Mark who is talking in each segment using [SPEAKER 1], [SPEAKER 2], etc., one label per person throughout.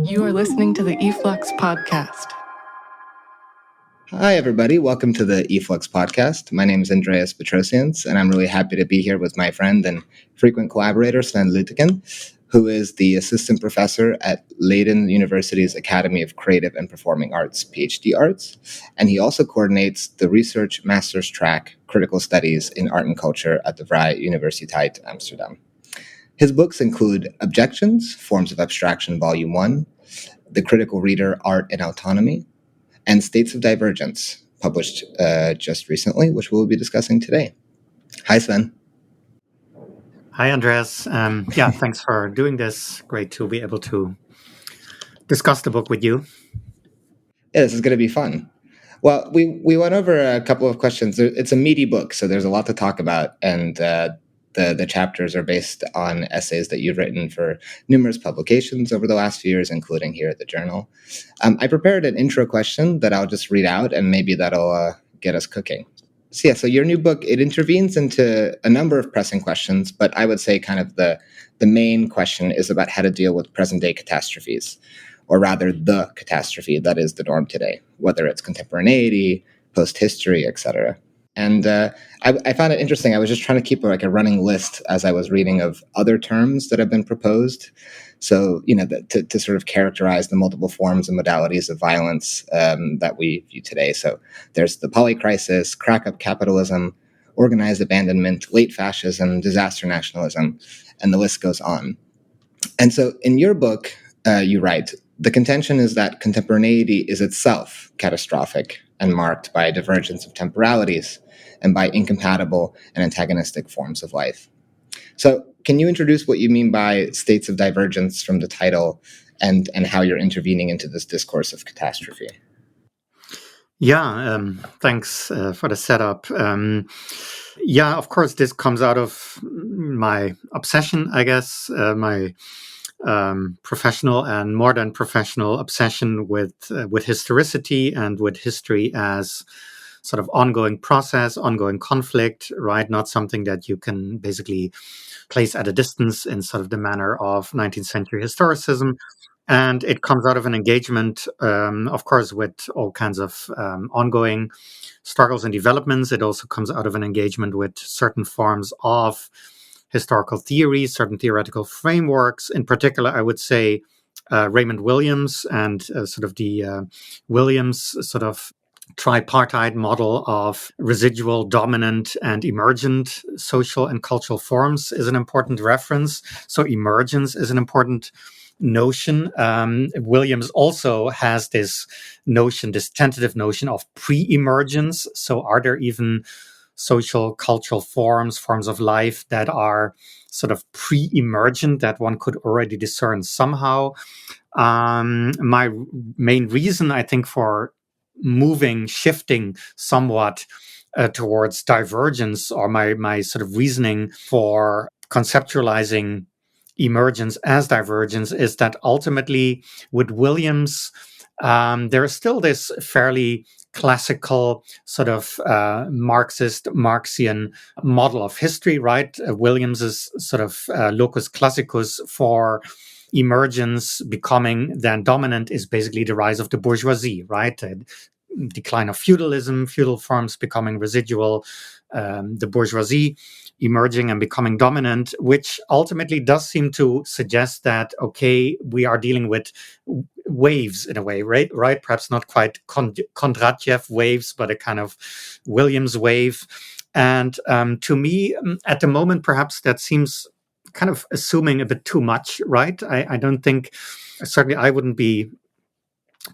[SPEAKER 1] You are listening to the e-flux podcast.
[SPEAKER 2] Hi, everybody. Welcome to the e-flux podcast. My name is Andreas Petrosians, and I'm really happy to be here with my friend and frequent collaborator, Sven Lütticken, who is the assistant professor at Leiden University's Academy of Creative and Performing Arts, PhD Arts. And he also coordinates the research master's track, Critical Studies in Art and Culture at the Vrije Universiteit Amsterdam. His books include Objections, Forms of Abstraction, Volume 1, The Critical Reader, Art and Autonomy, and States of Divergence, published just recently, which we'll be discussing today. Hi, Sven.
[SPEAKER 3] Hi, Andreas. Thanks for doing this. Great to be able to discuss the book with you.
[SPEAKER 2] Yeah, this is going to be fun. Well, we went over a couple of questions. It's a meaty book, so there's a lot to talk about, and the chapters are based on essays that you've written for numerous publications over the last few years, including here at the Journal. I prepared an intro question that I'll just read out, and maybe that'll get us cooking. So your new book, it intervenes into a number of pressing questions, but I would say kind of the main question is about how to deal with present-day catastrophes, or rather the catastrophe that is the norm today, whether it's contemporaneity, post-history, etc. And I found it interesting. I was just trying to keep a running list as I was reading of other terms that have been proposed. So, to sort of characterize the multiple forms and modalities of violence that we view today. So there's the polycrisis, crack-up capitalism, organized abandonment, late fascism, disaster nationalism, and the list goes on. And so in your book, you write, the contention is that contemporaneity is itself catastrophic and marked by a divergence of temporalities and by incompatible and antagonistic forms of life. So can you introduce what you mean by states of divergence from the title and how you're intervening into this discourse of catastrophe?
[SPEAKER 3] Thanks for the setup. Of course, this comes out of my obsession, I guess, my professional and more than professional obsession with historicity and with history as sort of ongoing process, ongoing conflict, right? Not something that you can basically place at a distance in sort of the manner of 19th century historicism. And it comes out of an engagement, of course, with all kinds of ongoing struggles and developments. It also comes out of an engagement with certain forms of historical theories, certain theoretical frameworks. In particular, I would say Raymond Williams and sort of the Williams sort of tripartite model of residual, dominant, and emergent social and cultural forms is an important reference. So emergence is an important notion. Williams also has this notion, this tentative notion of pre-emergence. So are there even social, cultural forms of life that are sort of pre-emergent that one could already discern somehow? My main reason, I think, for shifting somewhat towards divergence, or my sort of reasoning for conceptualizing emergence as divergence, is that ultimately with Williams, there is still this fairly classical sort of Marxian model of history, right? Williams is sort of locus classicus for emergence becoming then dominant is basically the rise of the bourgeoisie, right? Decline of feudalism, feudal forms becoming residual, the bourgeoisie emerging and becoming dominant, which ultimately does seem to suggest that, okay, we are dealing with waves in a way, right? Perhaps not quite Kondratiev waves, but a kind of Williams wave. And to me, at the moment, perhaps that seems kind of assuming a bit too much, right? I don't think, certainly I wouldn't be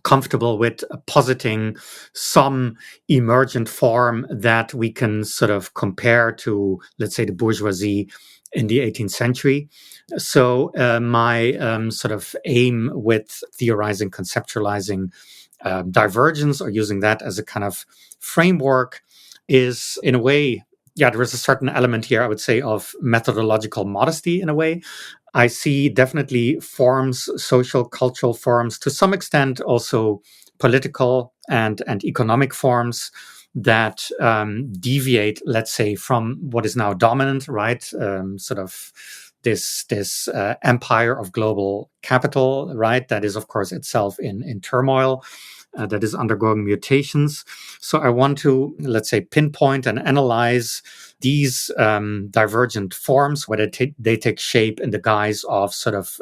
[SPEAKER 3] comfortable with positing some emergent form that we can sort of compare to, let's say, the bourgeoisie in the 18th century. So my sort of aim with theorizing, conceptualizing divergence, or using that as a kind of framework, is in a way, there is a certain element here, I would say, of methodological modesty in a way. I see definitely forms, social, cultural forms, to some extent also political and economic forms that deviate, let's say, from what is now dominant, right? Sort of this empire of global capital, right? That is, of course, itself in turmoil, that is undergoing mutations. So I want to, let's say, pinpoint and analyze these divergent forms, where they take shape in the guise of sort of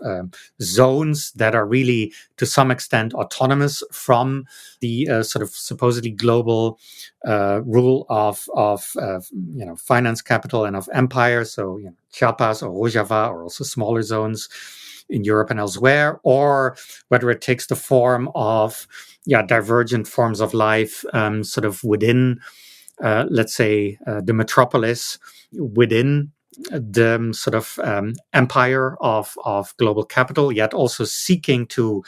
[SPEAKER 3] zones that are really, to some extent, autonomous from the sort of supposedly global rule of finance capital and of empire. So Chiapas or Rojava, or also smaller zones in Europe and elsewhere, or whether it takes the form of divergent forms of life, sort of within, let's say, the metropolis, within the sort of empire of global capital, yet also seeking to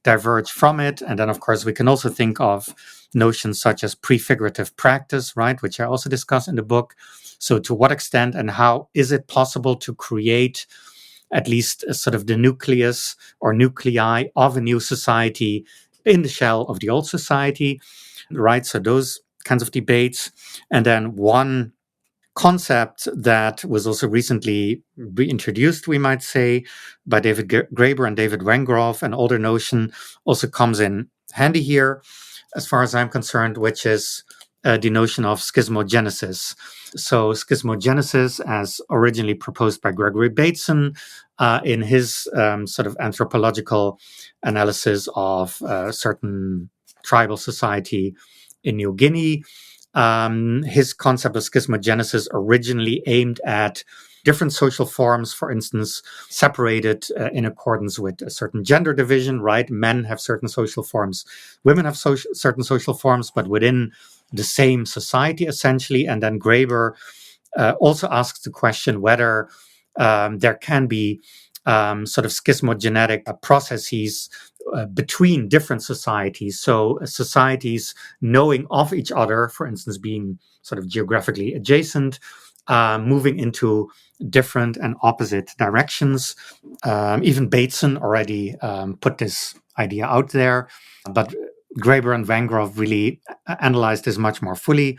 [SPEAKER 3] diverge from it. And then, of course, we can also think of notions such as prefigurative practice, right, which I also discuss in the book. So to what extent and how is it possible to create at least sort of the nucleus or nuclei of a new society in the shell of the old society, right? So those kinds of debates. And then one concept that was also recently reintroduced, we might say, by David Graeber and David Wengroff, an older notion, also comes in handy here, as far as I'm concerned, which is the notion of schismogenesis. So schismogenesis, as originally proposed by Gregory Bateson in his sort of anthropological analysis of certain tribal society in New Guinea. His concept of schismogenesis originally aimed at different social forms, for instance, separated in accordance with a certain gender division, right? Men have certain social forms, women have certain social forms, but within the same society, essentially. And then Graeber also asks the question whether there can be sort of schismogenetic processes between different societies. So societies knowing of each other, for instance, being sort of geographically adjacent, moving into different and opposite directions. Even Bateson already put this idea out there, but Graeber and Wengroff really analyzed this much more fully.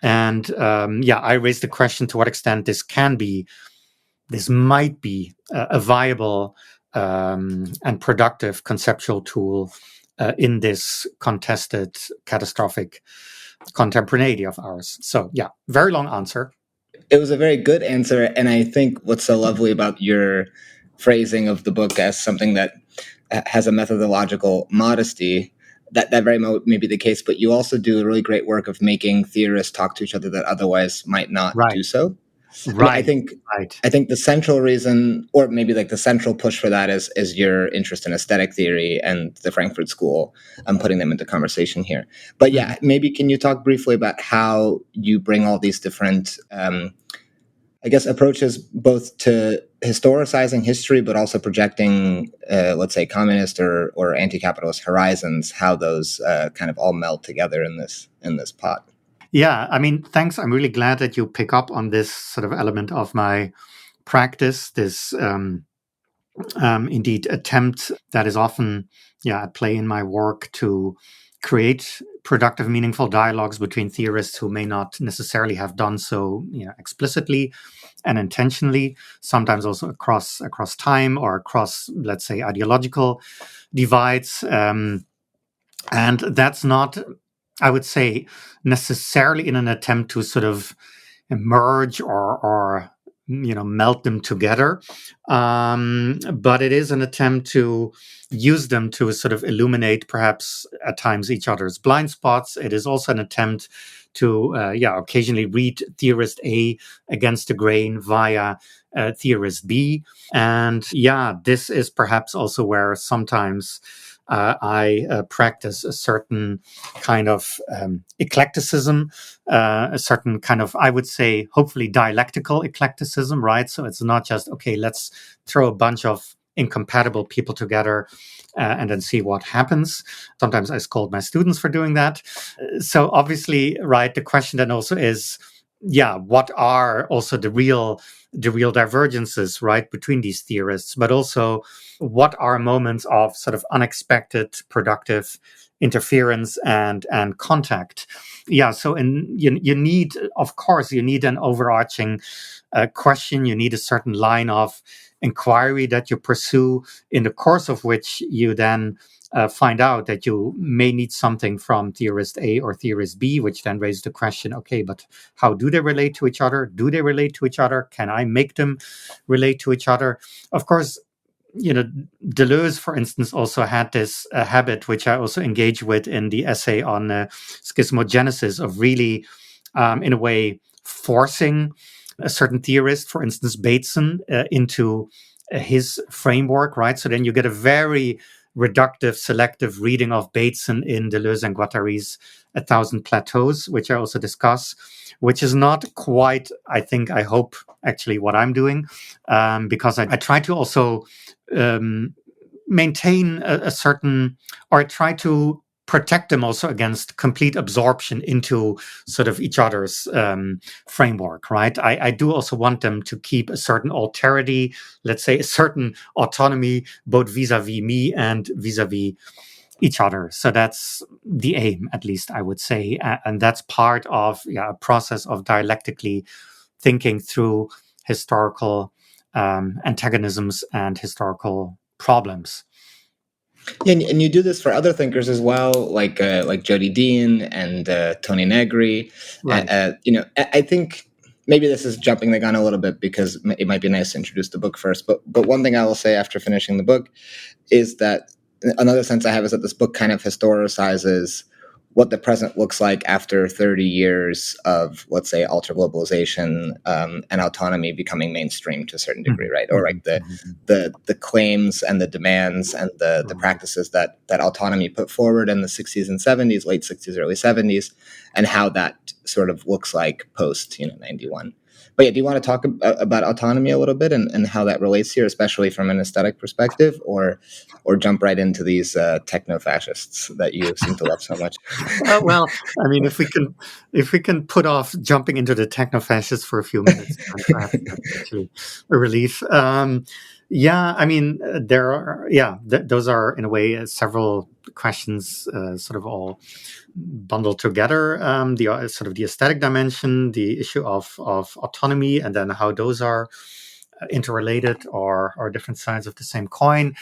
[SPEAKER 3] And I raised the question to what extent this might be a viable and productive conceptual tool in this contested, catastrophic contemporaneity of ours. So, very long answer.
[SPEAKER 2] It was a very good answer. And I think what's so lovely about your phrasing of the book as something that has a methodological modesty, that very may be the case, but you also do a really great work of making theorists talk to each other that otherwise might not do so.
[SPEAKER 3] Right.
[SPEAKER 2] I think the central reason, or maybe like the central push for that, is your interest in aesthetic theory and the Frankfurt School. I'm putting them into conversation here. But maybe can you talk briefly about how you bring all these different, approaches both to historicizing history, but also projecting, let's say, communist or anti-capitalist horizons, how those kind of all meld together in this pot.
[SPEAKER 3] Yeah, I mean, thanks. I'm really glad that you pick up on this sort of element of my practice, this indeed attempt that is often at play in my work to create productive, meaningful dialogues between theorists who may not necessarily have done so explicitly and intentionally, sometimes also across time or across, let's say, ideological divides. And that's not, I would say, necessarily in an attempt to sort of merge or melt them together, but it is an attempt to use them to sort of illuminate, perhaps at times, each other's blind spots. It is also an attempt to occasionally read theorist A against the grain via theorist B. And this is perhaps also where sometimes I practice a certain kind of eclecticism, a certain kind of, I would say, hopefully dialectical eclecticism, right? So it's not just, okay, let's throw a bunch of incompatible people together and then see what happens. Sometimes I scold my students for doing that. So obviously, right, the question then also is, what are also the real divergences, right, between these theorists, but also what are moments of sort of unexpected productive interference and contact. So you need, of course, you need an overarching question. You need a certain line of inquiry that you pursue, in the course of which you then find out that you may need something from theorist A or theorist B, which then raises the question, okay, but how do they relate to each other? Do they relate to each other? Can I make them relate to each other? Of course, Deleuze, for instance, also had this habit, which I also engage with in the essay on schismogenesis, of really, in a way, forcing a certain theorist, for instance, Bateson, into his framework, right? So then you get a very reductive, selective reading of Bateson in Deleuze and Guattari's A Thousand Plateaus, which I also discuss, which is not quite, I hope, actually what I'm doing, because I try to also maintain a certain, or I try to protect them also against complete absorption into sort of each other's framework, right? I do also want them to keep a certain alterity, let's say a certain autonomy, both vis-a-vis me and vis-a-vis each other. So that's the aim, at least I would say. And that's part of a process of dialectically thinking through historical antagonisms and historical problems.
[SPEAKER 2] Yeah, and you do this for other thinkers as well, like Jody Dean and Tony Negri.
[SPEAKER 3] Right.
[SPEAKER 2] I think maybe this is jumping the gun a little bit, because it might be nice to introduce the book first. But one thing I will say after finishing the book is that another sense I have is that this book kind of historicizes what the present looks like after 30 years of, let's say, ultra-globalization and autonomy becoming mainstream to a certain degree, right? Or like the claims and the demands and the practices that autonomy put forward in the 60s and 70s, late 60s, early 70s, and how that sort of looks like post 91. But yeah, do you want to talk about autonomy a little bit and how that relates here, especially from an aesthetic perspective, or jump right into these techno-fascists that you seem to love so much?
[SPEAKER 3] Well, I mean, if we can put off jumping into the techno-fascists for a few minutes, perhaps that's actually a relief. Yeah, I mean, there are, those are in a way several questions, sort of all bundled together. The sort of the aesthetic dimension, the issue of autonomy, and then how those are interrelated or different sides of the same coin.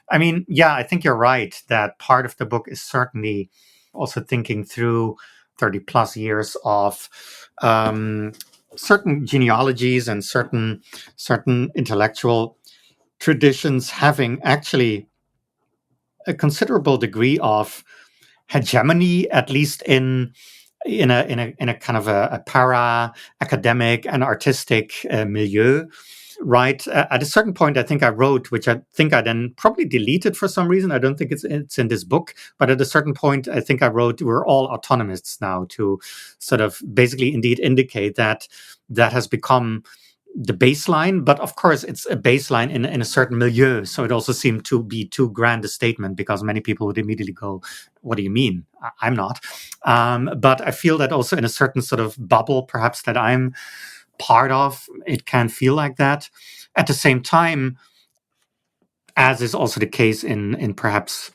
[SPEAKER 3] I mean, yeah, I think you're right that part of the book is certainly also thinking through 30 plus years of certain genealogies and certain intellectual traditions having actually a considerable degree of hegemony, at least in a kind of a para academic and artistic milieu. Right. At a certain point, I think I wrote, which I think I then probably deleted for some reason. I don't think it's in this book. But at a certain point, I think I wrote, we're all autonomists now, to sort of basically indeed indicate that has become the baseline. But of course, it's a baseline in a certain milieu. So it also seemed to be too grand a statement, because many people would immediately go, what do you mean? I'm not. But I feel that also in a certain sort of bubble, perhaps, that I'm part of, it can feel like that. At the same time, as is also the case in perhaps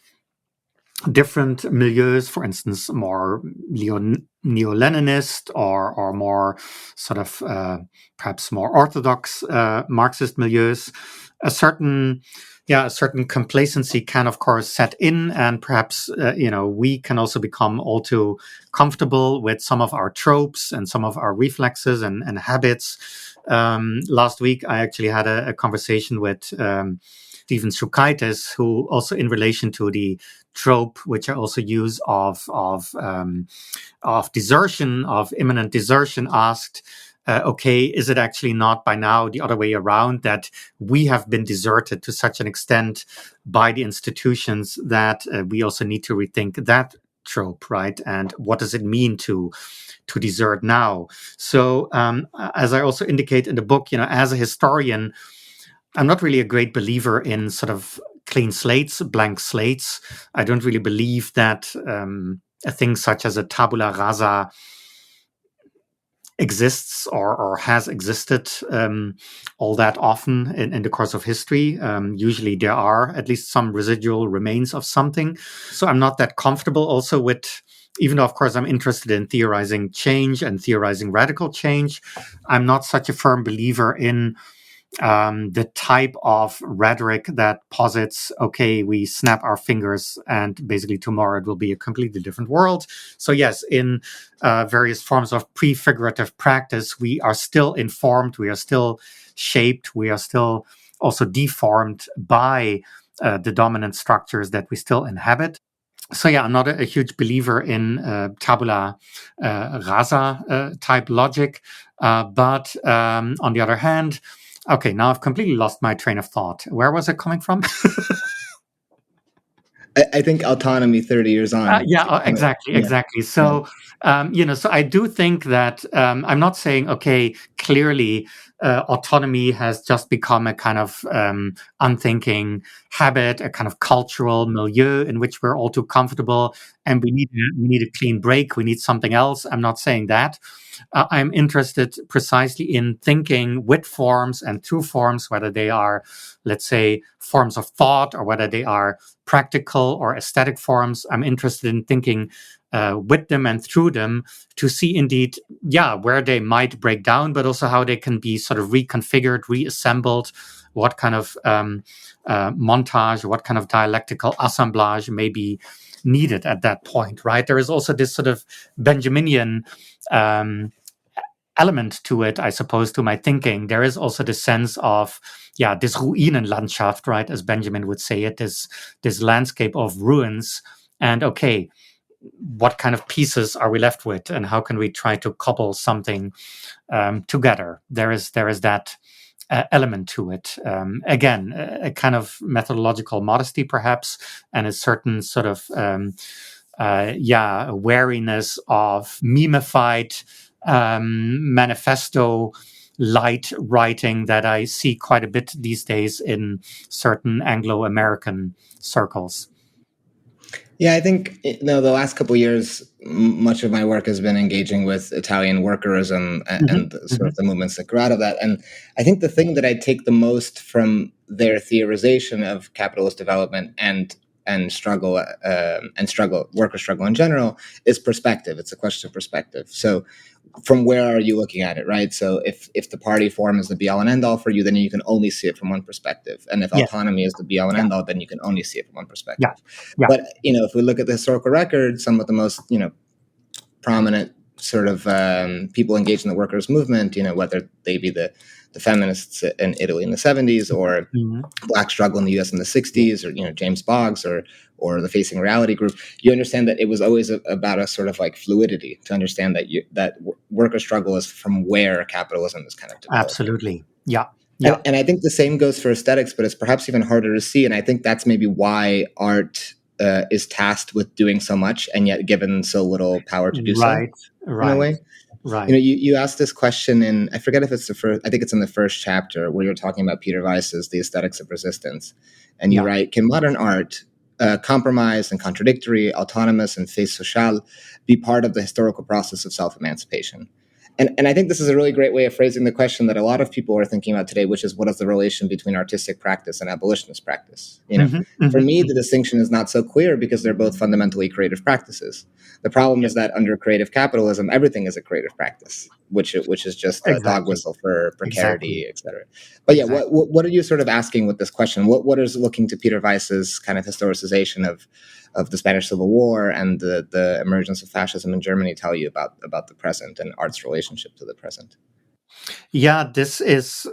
[SPEAKER 3] different milieus, for instance, more neo-Leninist or more sort of perhaps more orthodox Marxist milieus, a certain complacency can, of course, set in, and perhaps we can also become all too comfortable with some of our tropes and some of our reflexes and habits. Last week, I actually had a conversation with Steven Šukaitis, who also, in relation to the trope, which I also use of desertion, of imminent desertion, asked, okay, is it actually not by now the other way around, that we have been deserted to such an extent by the institutions that we also need to rethink that trope, right? And what does it mean to desert now? So as I also indicate in the book, as a historian, I'm not really a great believer in sort of clean slates, blank slates. I don't really believe that a thing such as a tabula rasa exists or has existed all that often in the course of history. Usually there are at least some residual remains of something. So I'm not that comfortable also with, even though, of course, I'm interested in theorizing change and theorizing radical change, I'm not such a firm believer in the type of rhetoric that posits, okay, we snap our fingers and basically tomorrow it will be a completely different world. So yes, in various forms of prefigurative practice, we are still informed, we are still shaped, we are still also deformed by the dominant structures that we still inhabit. So yeah, I'm not a huge believer in tabula rasa type logic, but on the other hand, okay, now I've completely lost my train of thought. Where was it coming from?
[SPEAKER 2] I think autonomy 30 years on.
[SPEAKER 3] Exactly. So, so I do think that I'm not saying, okay, clearly autonomy has just become a kind of unthinking habit, a kind of cultural milieu in which we're all too comfortable and we need a clean break. We need something else. I'm not saying that. I'm interested precisely in thinking with forms and through forms, whether they are, let's say, forms of thought or whether they are practical or aesthetic forms. I'm interested in thinking with them and through them to see indeed, where they might break down, but also how they can be sort of reconfigured, reassembled, what kind of montage, what kind of dialectical assemblage may be needed at that point, right? There is also this sort of Benjaminian element to it, I suppose, to my thinking. There is also the sense of, this Ruinenlandschaft, right, as Benjamin would say it, this landscape of ruins. And okay, what kind of pieces are we left with, and how can we try to cobble something together? There is that element to it. Again, a kind of methodological modesty, perhaps, and a certain sort of wariness of memified manifesto light writing that I see quite a bit these days in certain Anglo-American circles.
[SPEAKER 2] Yeah, I think the last couple of years, much of my work has been engaging with Italian workerism and sort of the movements that grew out of that. And I think the thing that I take the most from their theorization of capitalist development and worker struggle in general is perspective. It's a question of perspective. So from where are you looking at it, right? So if the party form is the be all and end all for you, then you can only see it from one perspective. And if autonomy is the be all and end all, then you can only see it from one perspective. But if we look at the historical record, some of the most prominent sort of people engaged in the workers' movement, whether they be the feminists in Italy in the 70s or Black struggle in the US in the 60s, or James Boggs or the Facing Reality group, you understand that it was always about a sort of like fluidity, to understand that worker struggle is from where capitalism is kind of developed.
[SPEAKER 3] Absolutely. Yeah.
[SPEAKER 2] And I think the same goes for aesthetics, but it's perhaps even harder to see. And I think that's maybe why art is tasked with doing so much and yet given so little power to do so. In a way.
[SPEAKER 3] Right.
[SPEAKER 2] You asked this question in, I forget if it's the first, I think it's in the first chapter where you're talking about Peter Weiss's The Aesthetics of Resistance. And you write, can modern art, compromised and contradictory, autonomous and fait social, be part of the historical process of self-emancipation? And I think this is a really great way of phrasing the question that a lot of people are thinking about today, which is what is the relation between artistic practice and abolitionist practice? For me, the distinction is not so clear because they're both fundamentally creative practices. The problem is that under creative capitalism, everything is a creative practice, which is just a dog whistle for precarity, et cetera. But what are you sort of asking with this question? What is looking to Peter Weiss's kind of historicization of the Spanish Civil War and the emergence of fascism in Germany tell you about the present and art's relationship to the present?
[SPEAKER 3] Yeah, this is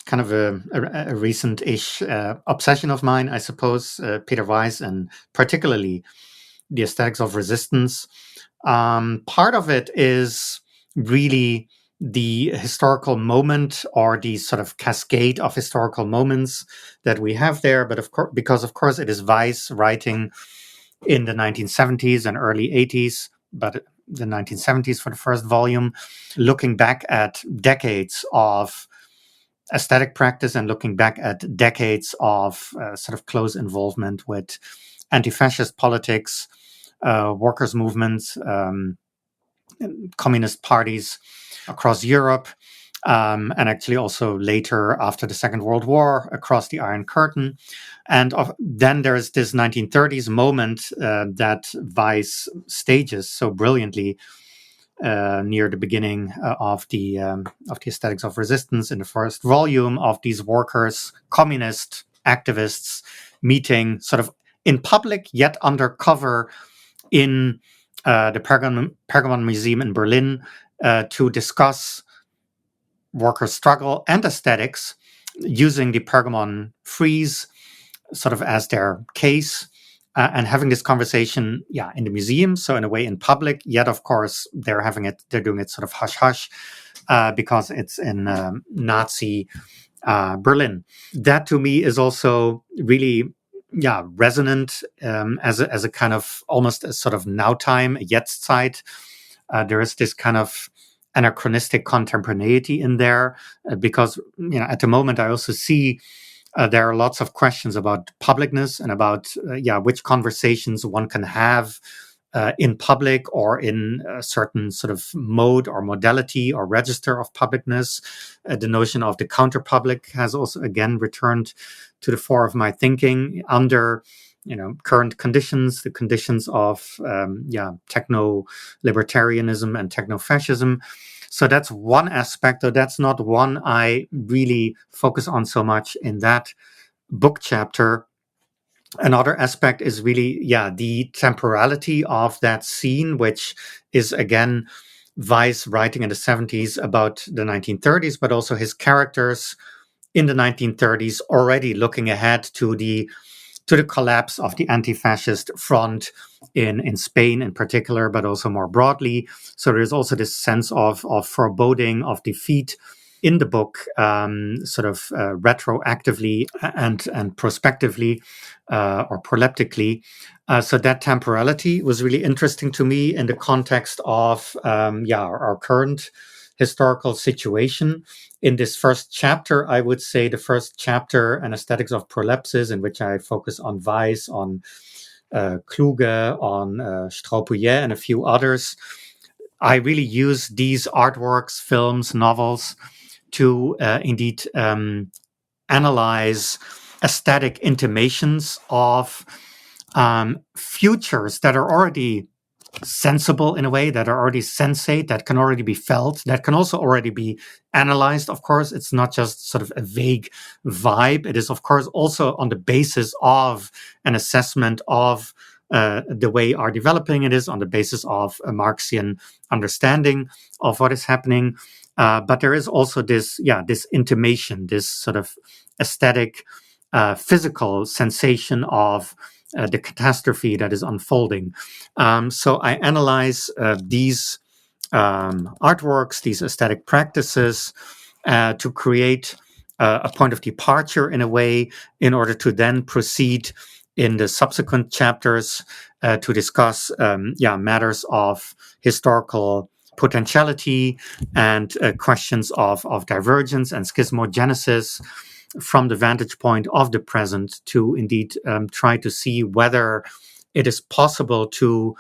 [SPEAKER 3] kind of a recent-ish obsession of mine, I suppose, Peter Weiss, and particularly the aesthetics of resistance. Part of it is really the historical moment or the sort of cascade of historical moments that we have there. But of course, because of course it is Weiss writing in the 1970s and early 80s, but the 1970s for the first volume, looking back at decades of aesthetic practice and looking back at decades of sort of close involvement with anti-fascist politics, workers' movements, communist parties across Europe, and actually also later after the Second World War across the Iron Curtain. And then there's this 1930s moment that Weiss stages so brilliantly near the beginning of the Aesthetics of Resistance, in the first volume, of these workers, communist activists, meeting sort of in public yet undercover in the Pergamon Museum in Berlin to discuss worker struggle and aesthetics, using the Pergamon frieze sort of as their case, and having this conversation, in the museum. So in a way, in public. Yet, of course, they're doing it sort of hush hush, because it's in Nazi Berlin. That to me is also really, resonant, as a kind of almost a sort of now time, a Jetztzeit. There is this kind of anachronistic contemporaneity in there, because at the moment I also see there are lots of questions about publicness and about which conversations one can have in public, or in a certain sort of mode or modality or register of publicness. The notion of the counter-public has also again returned to the fore of my thinking under current conditions, the conditions of techno-libertarianism and techno-fascism. So that's one aspect, though that's not one I really focus on so much in that book chapter. Another aspect is really, the temporality of that scene, which is again Weiss writing in the 70s about the 1930s, but also his characters in the 1930s already looking ahead to the collapse of the anti-fascist front in Spain in particular, but also more broadly. So there's also this sense of foreboding, of defeat in the book, retroactively and prospectively, or proleptically. So that temporality was really interesting to me in the context of our current historical situation. In this first chapter, I would say the first chapter, An Aesthetics of Prolepsis, in which I focus on Weiss, on Kluge, on Straupouillet, and a few others, I really use these artworks, films, novels to indeed analyze aesthetic intimations of futures that are already sensible in a way, that are already sensate, that can already be felt, that can also already be analyzed. Of course, it's not just sort of a vague vibe. It is, of course, also on the basis of an assessment of the way are developing. It is on the basis of a Marxian understanding of what is happening. But there is also this intimation, this sort of aesthetic, physical sensation of the catastrophe that is unfolding. So I analyze these artworks, these aesthetic practices, to create a point of departure in a way, in order to then proceed in the subsequent chapters to discuss matters of historical potentiality and questions of divergence and schismogenesis from the vantage point of the present, to indeed try to see whether it is possible to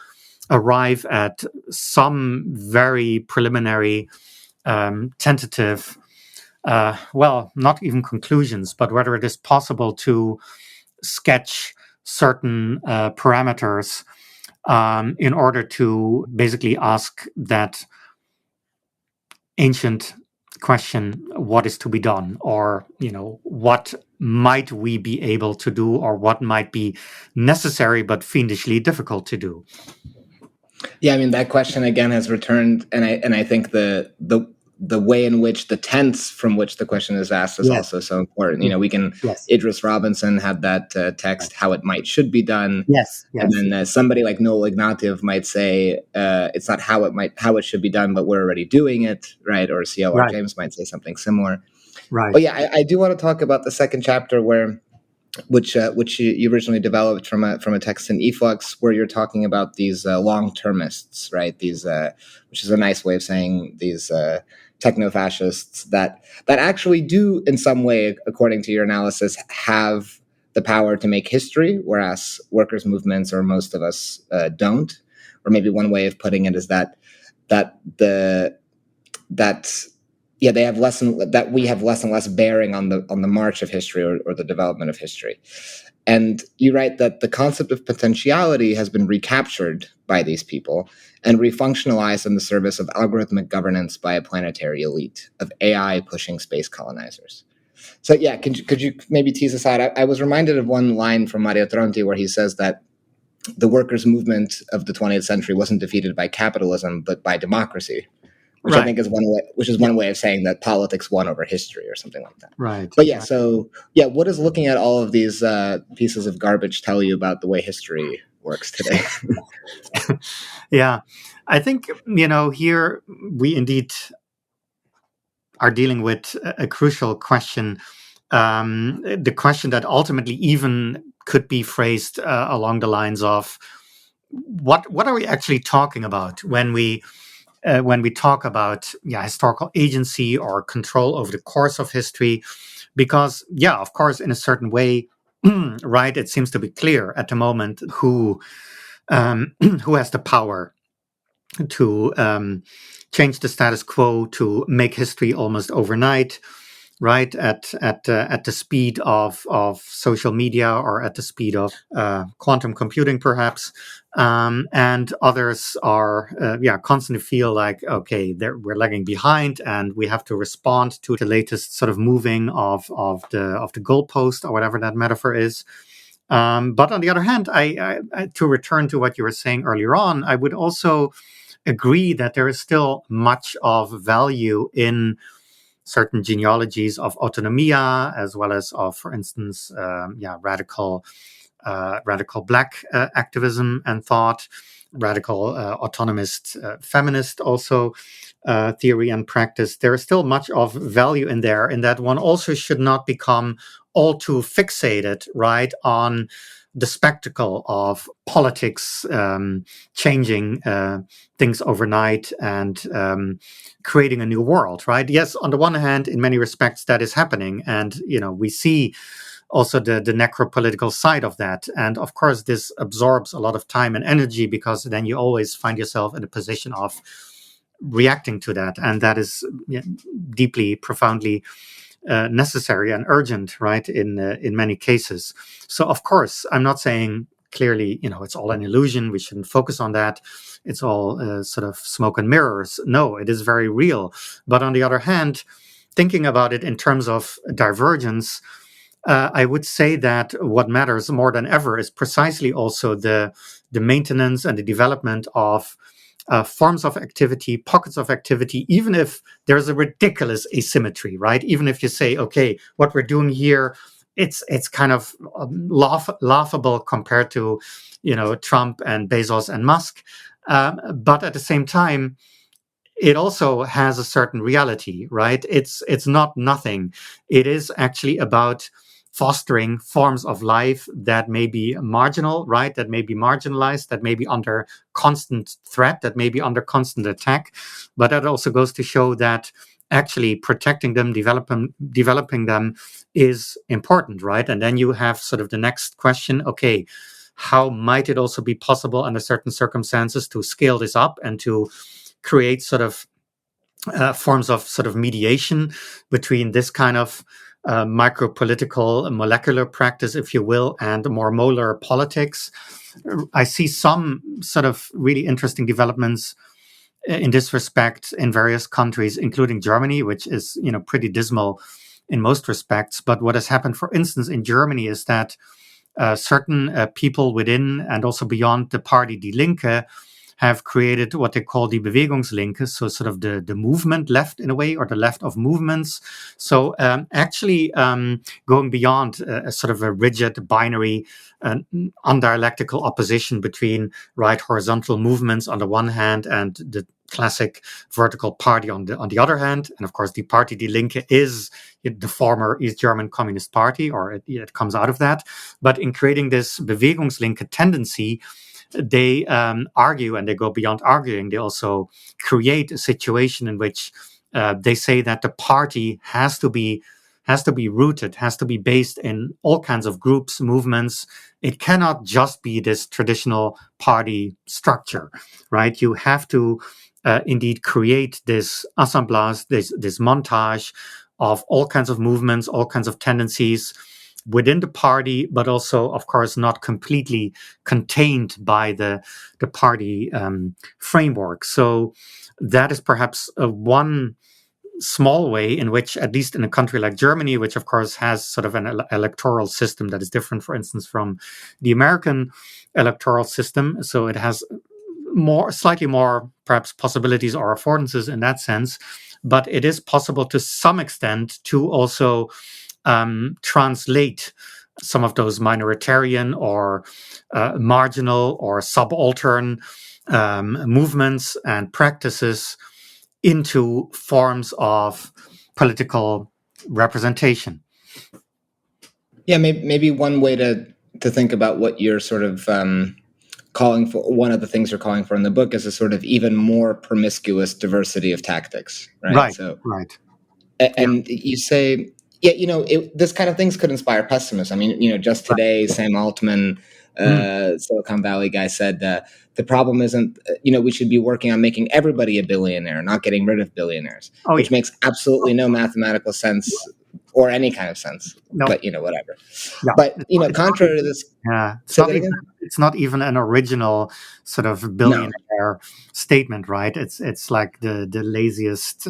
[SPEAKER 3] arrive at some very preliminary, tentative, not even conclusions, but whether it is possible to sketch certain parameters in order to basically ask that ancient question, what is to be done, or what might we be able to do, or what might be necessary but fiendishly difficult to do.
[SPEAKER 2] Yeah, I mean, that question again has returned, and I think the way in which the tense from which the question is asked is also so important. We can Idris Robinson had that text, how it should be done. And then somebody like Noel Ignatieff might say it's not how it should be done, but we're already doing it, right? Or C.L.R. James might say something similar.
[SPEAKER 3] Right.
[SPEAKER 2] But I do want to talk about the second chapter which you originally developed from a text in e-flux, where you're talking about these long-termists, right? These, which is a nice way of saying these techno-fascists that actually do, in some way, according to your analysis, have the power to make history, whereas workers' movements, or most of us, don't. Or maybe one way of putting it is that they have we have less and less bearing on the march of history, or the development of history. And you write that the concept of potentiality has been recaptured by these people and refunctionalized in the service of algorithmic governance by a planetary elite of AI pushing space colonizers. So yeah, could you maybe tease us out? I was reminded of one line from Mario Tronti where he says that the workers' movement of the 20th century wasn't defeated by capitalism, but by democracy, which I think is one way of saying that politics won over history or something like that.
[SPEAKER 3] Right.
[SPEAKER 2] But yeah, so yeah, what does looking at all of these pieces of garbage tell you about the way history works today?
[SPEAKER 3] Yeah, I think, here we indeed are dealing with a crucial question, the question that ultimately even could be phrased along the lines of what are we actually talking about when we talk about historical agency or control over the course of history? Because of course, in a certain way, right, it seems to be clear at the moment who has the power to change the status quo, to make history almost overnight, right? At the speed of social media, or at the speed of quantum computing, perhaps. And others are constantly feel like, okay, we're lagging behind, and we have to respond to the latest sort of moving of the goalpost, or whatever that metaphor is. But on the other hand, I to return to what you were saying earlier on, I would also agree that there is still much of value in certain genealogies of autonomia, as well as of, for instance, radical Black activism and thought, radical autonomist feminist also theory and practice. There is still much of value in there, in that one also should not become all too fixated, right, on the spectacle of politics changing things overnight and creating a new world, right? Yes, on the one hand, in many respects, that is happening. And, we see also the necropolitical side of that. And of course, this absorbs a lot of time and energy, because then you always find yourself in a position of reacting to that. And that is deeply, profoundly necessary and urgent, right, in many cases. So, of course, I'm not saying clearly, it's all an illusion. We shouldn't focus on that. It's all sort of smoke and mirrors. No, it is very real. But on the other hand, thinking about it in terms of divergence, I would say that what matters more than ever is precisely also the maintenance and the development of forms of activity, pockets of activity, even if there's a ridiculous asymmetry, right? Even if you say, okay, what we're doing here, it's kind of laughable compared to, Trump and Bezos and Musk. But at the same time, it also has a certain reality, right? It's not nothing. It is actually about fostering forms of life that may be marginal, right? That may be marginalized, that may be under constant threat, that may be under constant attack. But that also goes to show that actually protecting them, developing them is important, right? And then you have sort of the next question, okay, how might it also be possible under certain circumstances to scale this up and to create sort of forms of sort of mediation between this kind of micro-political molecular practice, if you will, and more molar politics. I see some sort of really interesting developments in this respect in various countries, including Germany, which is, pretty dismal in most respects. But what has happened, for instance, in Germany is that certain people within and also beyond the party Die Linke have created what they call the Bewegungslinke, so sort of the movement left in a way, or the left of movements. So actually going beyond a sort of a rigid binary undialectical opposition between right horizontal movements on the one hand and the classic vertical party on the other hand. And of course, the party Die Linke is the former East German Communist Party, or it comes out of that. But in creating this Bewegungslinke tendency, they argue, and they go beyond arguing. They also create a situation in which they say that the party has to be rooted, has to be based in all kinds of groups, movements. It cannot just be this traditional party structure, right? You have to indeed create this assemblage, this montage of all kinds of movements, all kinds of tendencies within the party, but also, of course, not completely contained by the party framework. So that is perhaps one small way in which, at least in a country like Germany, which of course has sort of an electoral system that is different, for instance, from the American electoral system. So it has slightly more perhaps possibilities or affordances in that sense. But it is possible to some extent to also translate some of those minoritarian or marginal or subaltern movements and practices into forms of political representation.
[SPEAKER 2] Yeah, maybe one way to think about what you're sort of calling for, one of the things you're calling for in the book, is a sort of even more promiscuous diversity of tactics, right?
[SPEAKER 3] Right.
[SPEAKER 2] And you say, this kind of things could inspire pessimism. I mean, just today, Sam Altman, Silicon Valley guy, said the problem isn't, we should be working on making everybody a billionaire, not getting rid of billionaires, which makes absolutely no mathematical sense or any kind of sense. No. But, whatever. Yeah. But, contrary to this...
[SPEAKER 3] It's not even an original sort of billionaire statement, right? It's like the laziest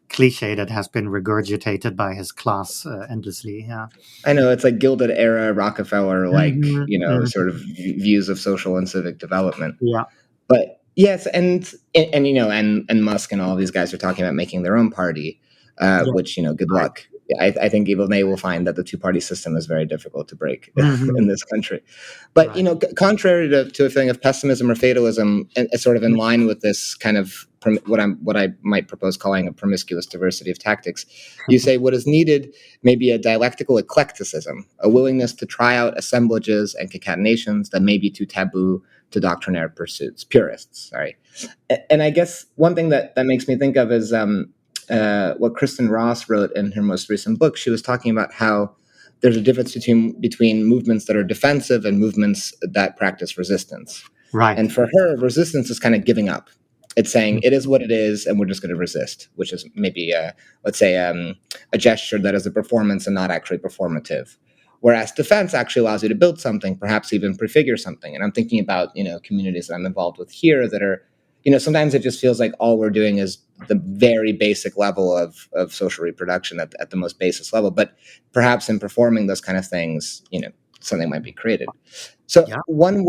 [SPEAKER 3] cliche that has been regurgitated by his class endlessly. Yeah,
[SPEAKER 2] I know, it's like Gilded Era Rockefeller, sort of views of social and civic development.
[SPEAKER 3] Yeah,
[SPEAKER 2] but yes, and Musk and all these guys are talking about making their own party, which good luck. I think even they will find that the two-party system is very difficult to break in this country. But contrary to a feeling of pessimism or fatalism, and sort of in line with this kind of what I might propose calling a promiscuous diversity of tactics, you say what is needed may be a dialectical eclecticism, a willingness to try out assemblages and concatenations that may be too taboo to doctrinaire purists. Sorry, and I guess one thing that makes me think of is what Kristen Ross wrote in her most recent book. She was talking about how there's a difference between movements that are defensive and movements that practice resistance.
[SPEAKER 3] Right.
[SPEAKER 2] And for her, resistance is kind of giving up. It's saying it is what it is, and we're just going to resist, which is maybe, let's say, a gesture that is a performance and not actually performative. Whereas defense actually allows you to build something, perhaps even prefigure something. And I'm thinking about, communities that I'm involved with here that are, sometimes it just feels like all we're doing is the very basic level of social reproduction at the most basis level. But perhaps in performing those kind of things, something might be created. So one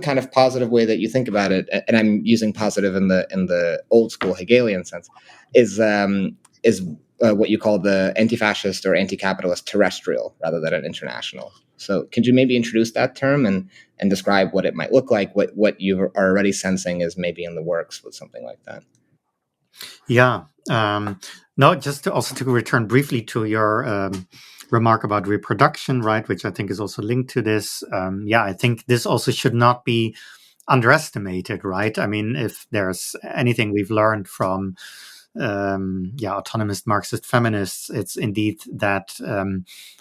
[SPEAKER 2] kind of positive way that you think about it, and I'm using positive in the old school Hegelian sense, is what you call the anti-fascist or anti-capitalist terrestrial rather than an international. So could you maybe introduce that term and describe what it might look like, what you are already sensing is maybe in the works with something like that?
[SPEAKER 3] Yeah. No, just to return briefly to your remark about reproduction, right, which I think is also linked to this. I think this also should not be underestimated, right? I mean, if there's anything we've learned from autonomous Marxist feminists, it's indeed that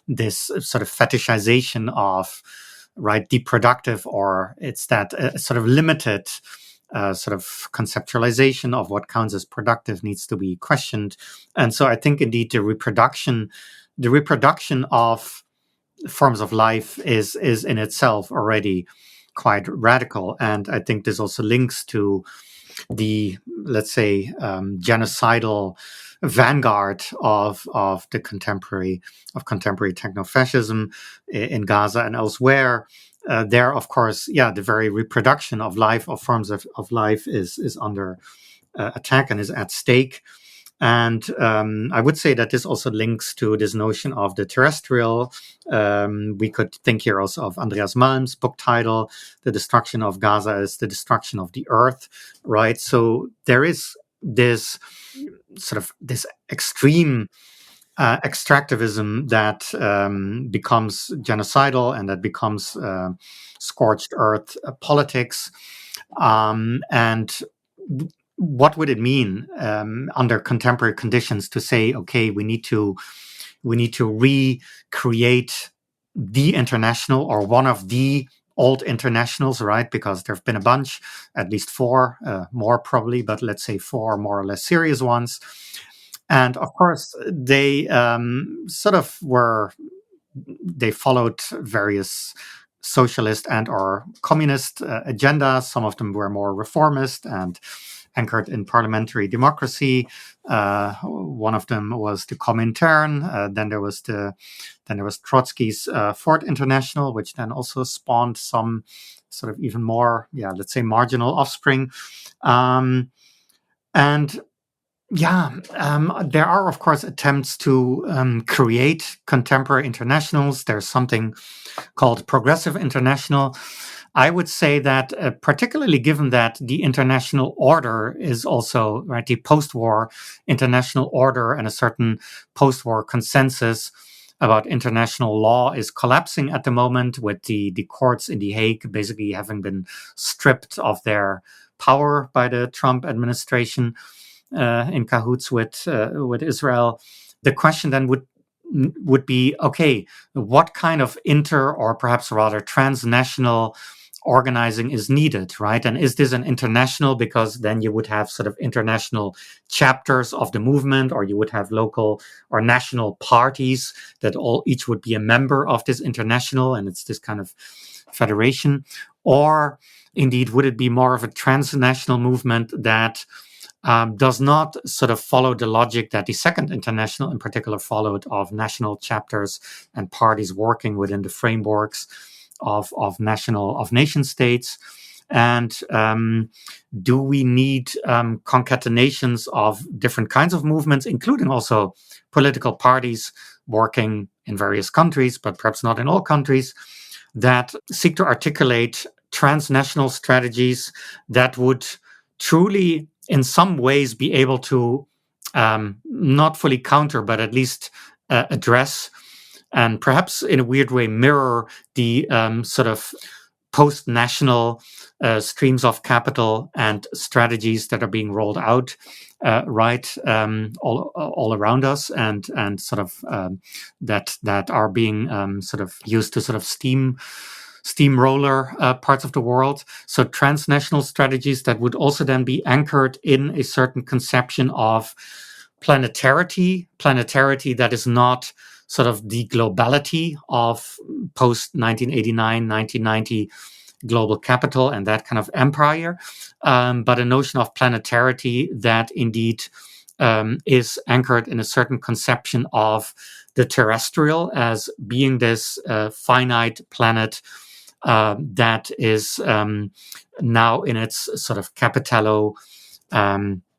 [SPEAKER 3] this sort of fetishization of deep productive, or it's that sort of limited sort of conceptualization of what counts as productive needs to be questioned. And so I think indeed the reproduction of forms of life is in itself already quite radical. And I think this also links to the, let's say, genocidal vanguard of the contemporary techno-fascism in Gaza and elsewhere. There, of course, the very reproduction of life, of forms of life, is under attack and is at stake. And I would say that this also links to this notion of the terrestrial. We could think here also of Andreas Malm's book title, "The Destruction of Gaza is the Destruction of the Earth," right? So there is this sort of this extreme extractivism that becomes genocidal and that becomes scorched earth politics. And what would it mean under contemporary conditions to say, okay, we need to recreate the international or one of the old internationals, right? Because there have been a bunch, at least four, more probably, but let's say four more or less serious ones. And of course, they sort of were they followed various socialist and or communist agendas. Some of them were more reformist and anchored in parliamentary democracy. One of them was the Comintern. Then there was Trotsky's Fourth International, which then also spawned some sort of even more, let's say, marginal offspring. There are, of course, attempts to create contemporary internationals. There's something called Progressive International. I would say that, particularly given that the international order is also, right, the post-war international order and a certain post-war consensus about international law is collapsing at the moment, with the courts in The Hague basically having been stripped of their power by the Trump administration in cahoots with Israel. The question then would be, okay, what kind of or perhaps rather transnational organizing is needed, right? And is this an international, because then you would have sort of international chapters of the movement, or you would have local or national parties that each would be a member of this international, and it's this kind of federation? Or indeed, would it be more of a transnational movement that does not sort of follow the logic that the Second International in particular followed, of national chapters and parties working within the frameworks of nation states? And do we need concatenations of different kinds of movements, including also political parties working in various countries, but perhaps not in all countries, that seek to articulate transnational strategies that would truly, in some ways, be able to not fully counter, but at least address, and perhaps in a weird way mirror the sort of post-national streams of capital and strategies that are being rolled out all around us, and sort of that are being sort of used to sort of steamroller parts of the world. So transnational strategies that would also then be anchored in a certain conception of planetarity that is not sort of the globality of post 1989, 1990 global capital and that kind of empire, but a notion of planetarity that indeed is anchored in a certain conception of the terrestrial as being this finite planet that is now in its sort of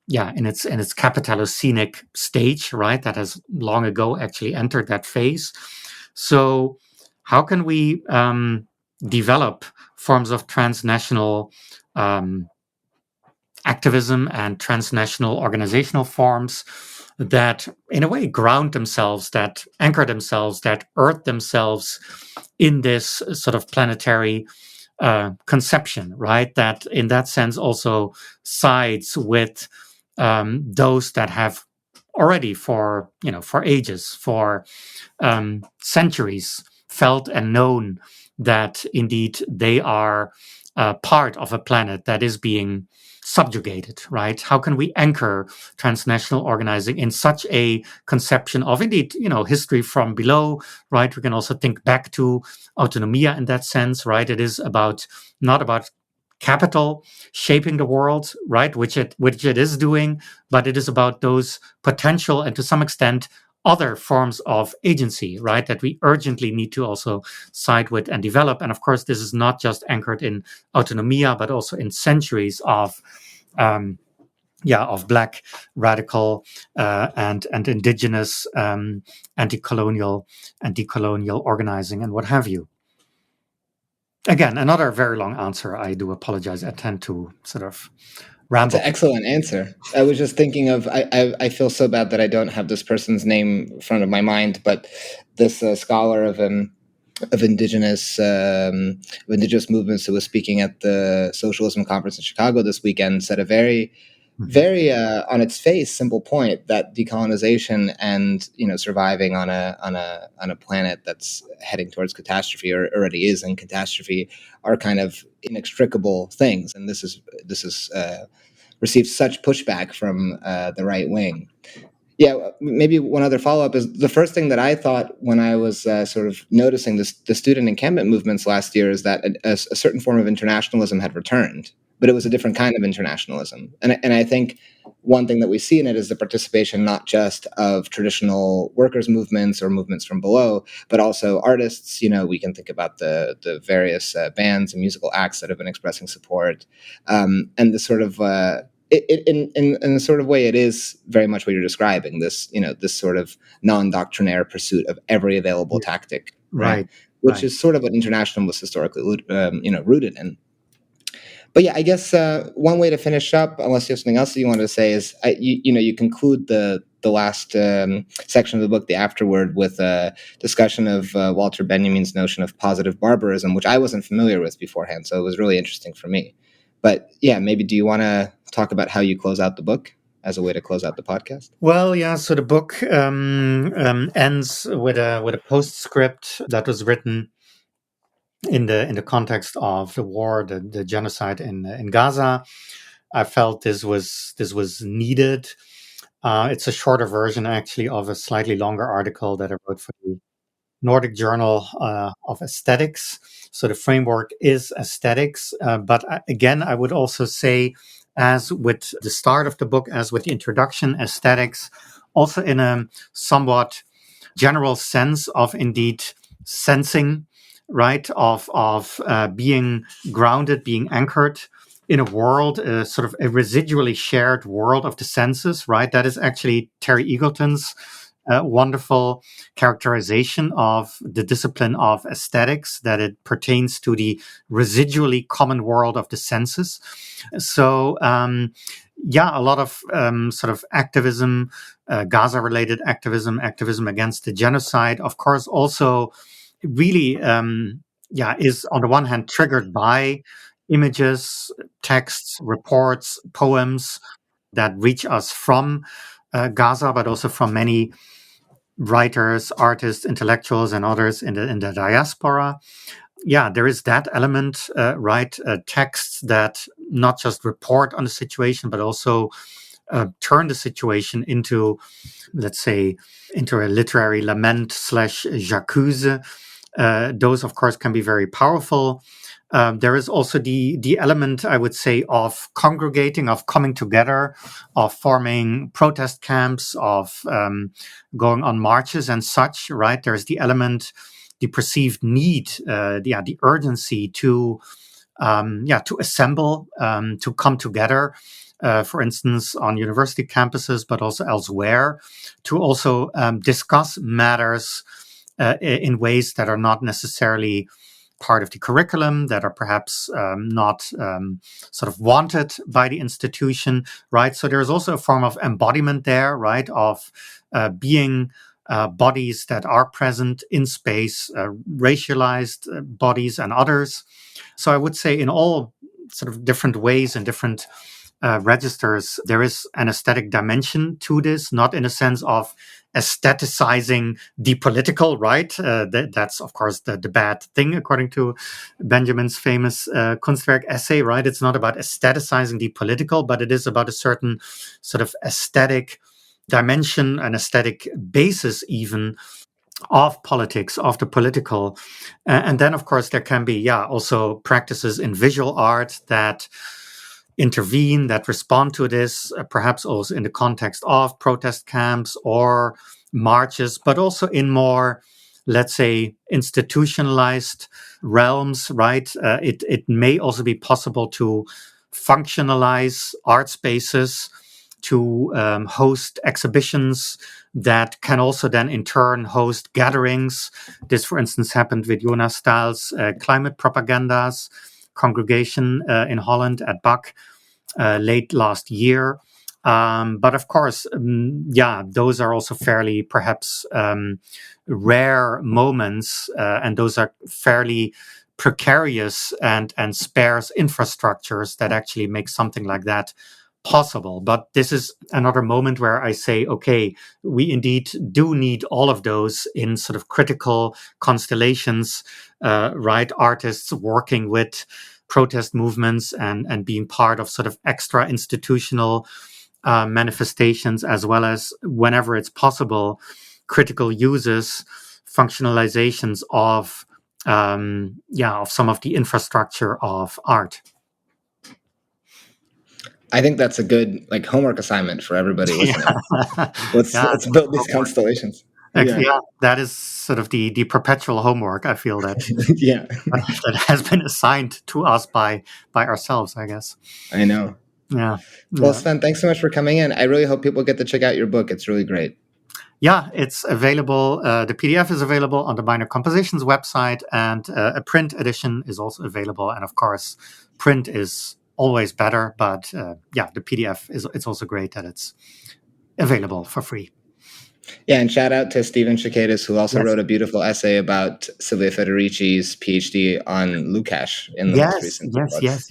[SPEAKER 3] in its capitalocenic stage, right? That has long ago actually entered that phase. So, how can we develop forms of transnational activism and transnational organizational forms that, in a way, ground themselves, that anchor themselves, that earth themselves in this sort of planetary conception, right? That, in that sense, also sides with those that have already, for ages, for centuries, felt and known that indeed they are part of a planet that is being subjugated, right? How can we anchor transnational organizing in such a conception of, indeed, history from below, right? We can also think back to autonomia in that sense, right? It is not about capital shaping the world, right? Which it is doing, but it is about those potential and, to some extent, other forms of agency, right, that we urgently need to also side with and develop. And of course, this is not just anchored in autonomia, but also in centuries of Black radical and indigenous anti-colonial organizing and what have you. Again, another very long answer. I do apologize. I tend to sort of ramble.
[SPEAKER 2] It's an excellent answer. I was just thinking of, I feel so bad that I don't have this person's name in front of my mind, but this scholar of indigenous movements who was speaking at the Socialism Conference in Chicago this weekend said a very on its face simple point, that decolonization and surviving on a planet that's heading towards catastrophe, or already is in catastrophe, are kind of inextricable things, and this is received such pushback from the right wing. Yeah, maybe one other follow-up is the first thing that I thought when I was sort of noticing the student encampment movements last year is that a certain form of internationalism had returned, but it was a different kind of internationalism. And I think one thing that we see in it is the participation not just of traditional workers' movements or movements from below, but also artists. We can think about the various bands and musical acts that have been expressing support, and the sort of in a sort of way, it is very much what you're describing. This sort of non-doctrinaire pursuit of every available tactic, right? Which is sort of what internationalism was historically, rooted in. But yeah, I guess one way to finish up, unless you have something else that you wanted to say, is you conclude the last section of the book, the afterword, with a discussion of Walter Benjamin's notion of positive barbarism, which I wasn't familiar with beforehand, so it was really interesting for me. But yeah, maybe do you want to talk about how you close out the book as a way to close out the podcast?
[SPEAKER 3] Well, yeah. So the book ends with a postscript that was written in the context of the war, the genocide in Gaza. I felt this was needed. It's a shorter version, actually, of a slightly longer article that I wrote for the Nordic Journal of Aesthetics. So the framework is aesthetics. But again, I would also say, as with the start of the book, as with the introduction, aesthetics, also in a somewhat general sense of indeed sensing, right, of being grounded, being anchored in a world, sort of a residually shared world of the senses, right? That is actually Terry Eagleton's wonderful characterization of the discipline of aesthetics, that it pertains to the residually common world of the senses. So, a lot of sort of activism, Gaza-related activism against the genocide, of course, also really, is on the one hand triggered by images, texts, reports, poems that reach us from Gaza, but also from many writers, artists, intellectuals, and others in the diaspora. Yeah, there is that element, right? Texts that not just report on the situation, but also turn the situation into, let's say, into a literary lament / j'accuse. Those, of course, can be very powerful. There is also the element, I would say, of congregating, of coming together, of forming protest camps, of going on marches and such, right? There's the element, the perceived need, the urgency to assemble, to come together, for instance, on university campuses, but also elsewhere, to also discuss matters in ways that are not necessarily part of the curriculum, that are perhaps not sort of wanted by the institution, right? So there's also a form of embodiment there, right, of being bodies that are present in space, racialized bodies and others. So I would say in all sort of different ways and different registers, there is an aesthetic dimension to this, not in a sense of aestheticizing the political, right? That's, of course, the bad thing, according to Benjamin's famous Kunstwerk essay, right? It's not about aestheticizing the political, but it is about a certain sort of aesthetic dimension, an aesthetic basis even of politics, of the political. And then, of course, there can be, also practices in visual art that intervene, that respond to this, perhaps also in the context of protest camps or marches, but also in more, let's say, institutionalized realms, right? It may also be possible to functionalize art spaces, to host exhibitions that can also then in turn host gatherings. This, for instance, happened with Jonas Stahl's Climate Propaganda's congregation in Holland at BAC late last year. But of course, those are also fairly perhaps rare moments, and those are fairly precarious and sparse infrastructures that actually make something like that possible. But this is another moment where I say, okay, we indeed do need all of those in sort of critical constellations, right? Artists working with protest movements and being part of sort of extra institutional manifestations, as well as, whenever it's possible, critical uses, functionalizations of some of the infrastructure of art.
[SPEAKER 2] I think that's a good homework assignment for everybody listening. Let's build these constellations.
[SPEAKER 3] Yeah, that is sort of the perpetual homework, I feel, that that has been assigned to us by ourselves, I guess.
[SPEAKER 2] I know.
[SPEAKER 3] Yeah.
[SPEAKER 2] Well, Sven, thanks so much for coming in. I really hope people get to check out your book. It's really great.
[SPEAKER 3] Yeah, it's available. The PDF is available on the Minor Compositions website, and a print edition is also available. And of course, print is always better, but the PDF it's also great that it's available for free.
[SPEAKER 2] Yeah, and shout out to Stephen Shakadis, who also wrote a beautiful essay about Silvia Federici's PhD on Lukács in the most recent book.
[SPEAKER 3] Yes.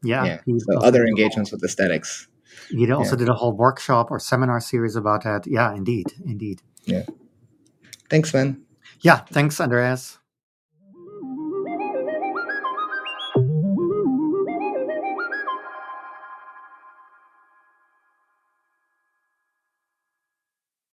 [SPEAKER 3] Yeah.
[SPEAKER 2] So other engagements with aesthetics.
[SPEAKER 3] He also did a whole workshop or seminar series about that. Yeah, indeed.
[SPEAKER 2] Yeah. Thanks, Sven.
[SPEAKER 3] Yeah, thanks, Andreas.